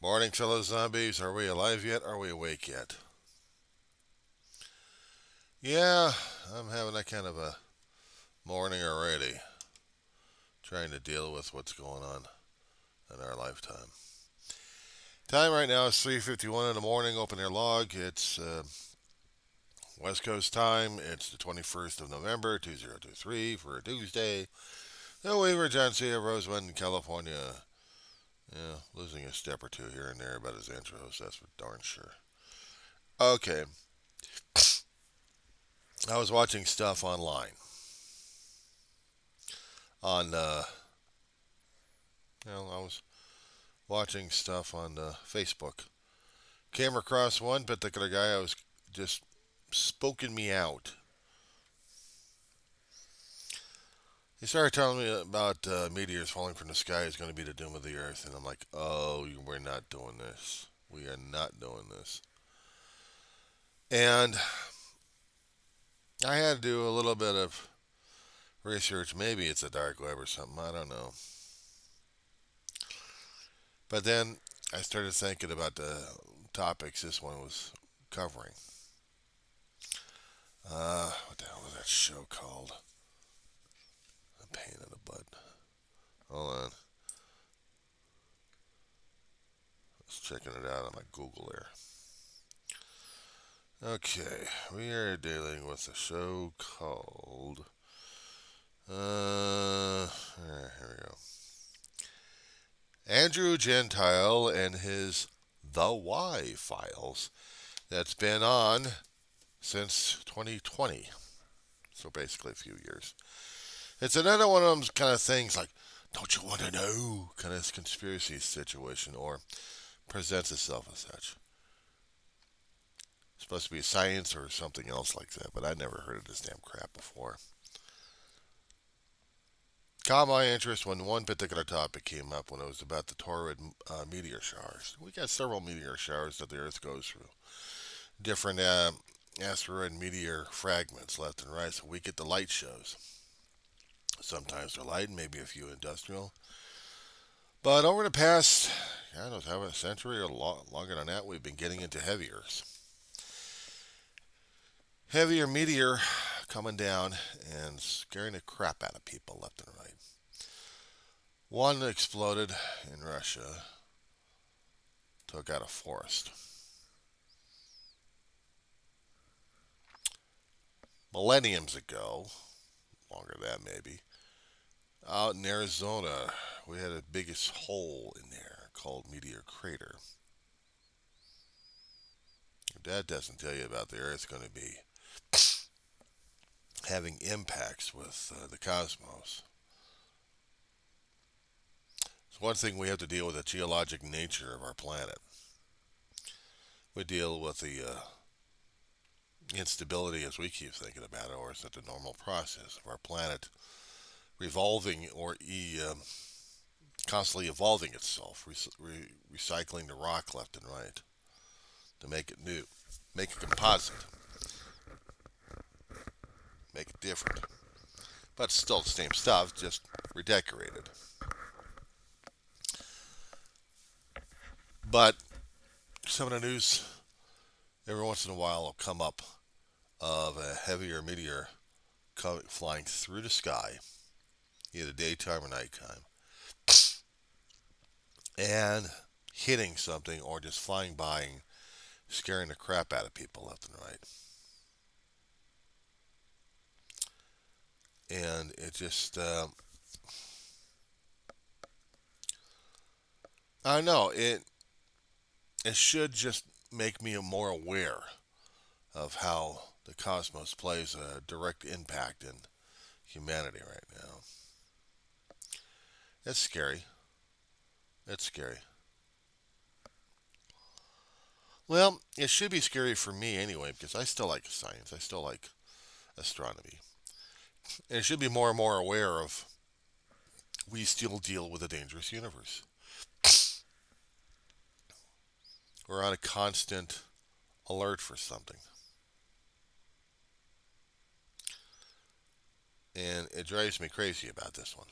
Morning, fellow zombies. Are we alive yet? Are we awake yet? Yeah, I'm having that kind of a morning already, trying to deal with what's going on in our lifetime. Time right now is 3:51 in the morning. Open air log. It's West Coast time. It's the 21st of November, 2023 for a Tuesday. No waiver, John C. of Rosewood, California. Yeah, losing a step or two here and there about his intros. That's for darn sure. Okay, I was watching stuff online on I was watching stuff on Facebook. Came across one particular guy I was just spoken me out. He started telling me about meteors falling from the sky is going to be the doom of the earth, and I'm like, oh, we're not doing this. We are not doing this. And I had to do a little bit of research. Maybe it's a dark web or something. I don't know. But then I started thinking about the topics this one was covering. What the hell was that show called? A pain in the butt. Hold on. I was checking it out on my Google there. Okay, we are dealing with a show called. Here we go. Andrew Gentile and his The Why Files. That's been on since 2020. So basically a few years. It's another one of those kind of things like, don't you want to know? Kind of conspiracy situation, or presents itself as such. It's supposed to be science or something else like that, but I'd never heard of this damn crap before. Caught my interest when one particular topic came up when it was about the torrid meteor showers. We got several meteor showers that the Earth goes through. Different asteroid meteor fragments left and right, so we get the light shows. Sometimes they're light, maybe a few industrial. But over the past, I don't know, half a century or longer than that, we've been getting into heavier meteor coming down and scaring the crap out of people left and right. One exploded in Russia, took out a forest. Millenniums ago, longer than that maybe, out in Arizona, we had the biggest hole in there called Meteor Crater. That doesn't tell you about the Earth going to be having impacts with the cosmos. It's one thing we have to deal with the geologic nature of our planet. We deal with the instability, as we keep thinking about it, or is it the normal process of our planet revolving or constantly evolving itself, recycling the rock left and right to make it new, make it composite, make it different. But it's still the same stuff, just redecorated. But some of the news every once in a while will come up of a heavier meteor flying through the sky, either daytime or nighttime, and hitting something or just flying by and scaring the crap out of people left and right. And it just, I don't know, it should just make me more aware of how the cosmos plays a direct impact in humanity right now. It's scary. It's scary. Well, it should be scary for me anyway because I still like science. I still like astronomy. And it should be more and more aware of we still deal with a dangerous universe. We're on a constant alert for something. And it drives me crazy about this one.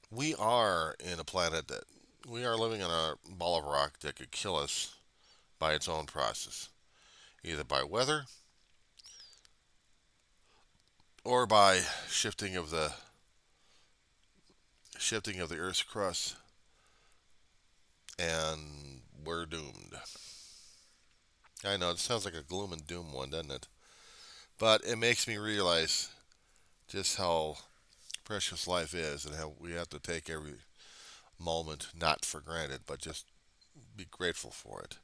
We are in a planet that we are living on a ball of rock that could kill us by its own process, either by weather or by shifting of the Earth's crust, and we're doomed. I know it sounds like a gloom and doom one, doesn't it? But it makes me realize just how precious life is and how we have to take every moment not for granted, but just be grateful for it.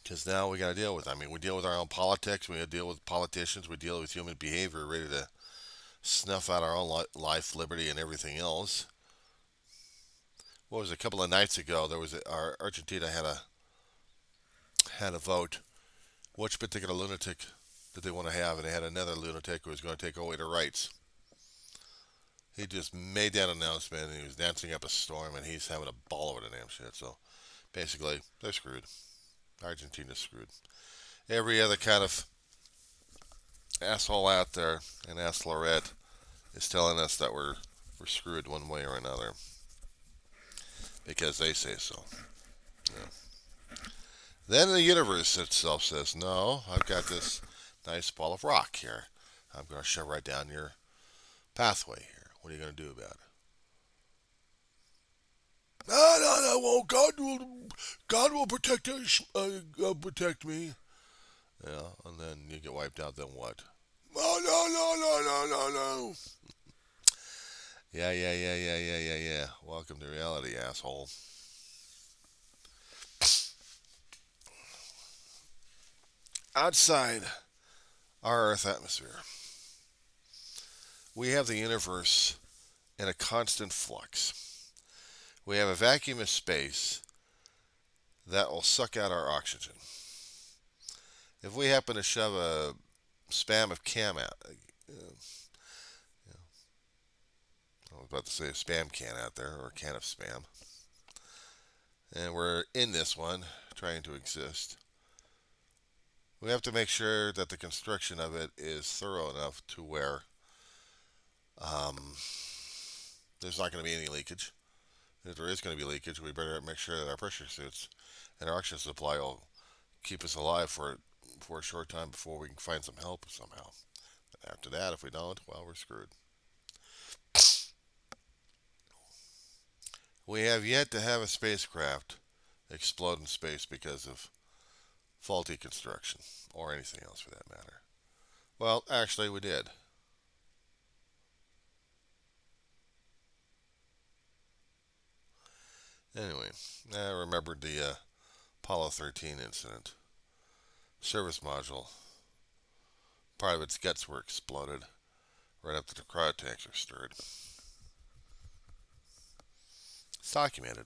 Because now we got to deal with. I mean, we deal with our own politics. We got to deal with politicians. We deal with human behavior, ready to snuff out our own life, liberty, and everything else. What was it, a couple of nights ago? Our Argentina had a vote which particular lunatic did they want to have, and they had another lunatic who was going to take away their rights. He just made that announcement, and he was dancing up a storm, and he's having a ball over the damn shit. So basically, they're screwed. Argentina's screwed. Every other kind of asshole out there, and Ass Lorette, is telling us that we're screwed one way or another because they say so. Yeah. Then the universe itself says, "No, I've got this nice ball of rock here. I'm going to shove right down your pathway here. What are you going to do about it?" No, no, no. Well, God will protect us, protect me. Yeah, and then you get wiped out. Then what? Oh, no, no, no, no, no, no. Yeah, yeah, yeah, yeah, yeah, yeah, yeah. Welcome to reality, asshole. Outside our Earth atmosphere, we have the universe in a constant flux. We have a vacuum of space that will suck out our oxygen. If we happen to shove a spam of cam out, I was about to say a spam can out there, or a can of spam, and we're in this one trying to exist, we have to make sure that the construction of it is thorough enough to where um, there's not going to be any leakage. If there is going to be leakage, we better make sure that our pressure suits and our oxygen supply will keep us alive for a short time before we can find some help somehow. After that, if we don't, well, we're screwed. We have yet to have a spacecraft explode in space because of faulty construction, or anything else for that matter. Well, actually, we did. Anyway, I remembered the Apollo 13 incident. Service module, part of its guts were exploded right after the cryo tanks were stirred. It's documented.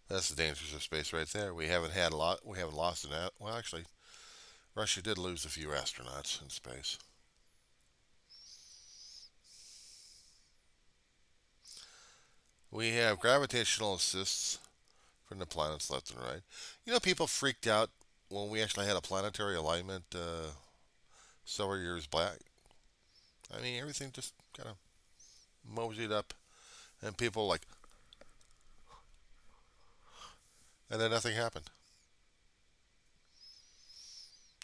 That's the dangers of space right there. We haven't had a lot. We haven't lost an. Well, actually, Russia did lose a few astronauts in space. We have gravitational assists from the planets left and right. You know, people freaked out when we actually had a planetary alignment several years back. I mean, everything just kind of moseyed up, and people like, and then nothing happened.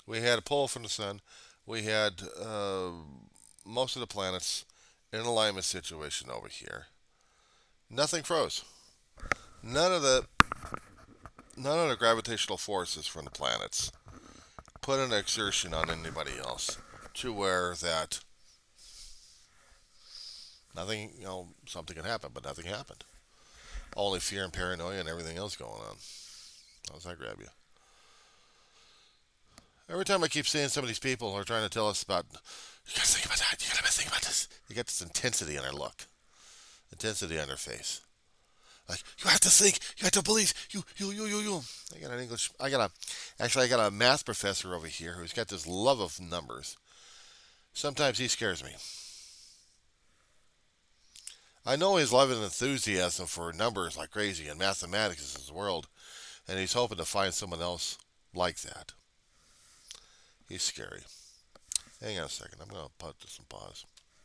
We had a pull from the sun. We had most of the planets in an alignment situation over here. Nothing froze. None of the none of the gravitational forces from the planets put an exertion on anybody else to where that nothing, something can happen, but nothing happened. Only fear and paranoia and everything else going on. How does that grab you? Every time I keep seeing some of these people who are trying to tell us about, you gotta think about that, you gotta think about this. You get this intensity in their look, intensity on their face. Like, you have to think, you have to believe, you. I got a math professor over here who's got this love of numbers. Sometimes he scares me. I know his love and enthusiasm for numbers like crazy, and mathematics is his world, and he's hoping to find someone else like that. He's scary. Hang on a second. I'm going to put this on pause.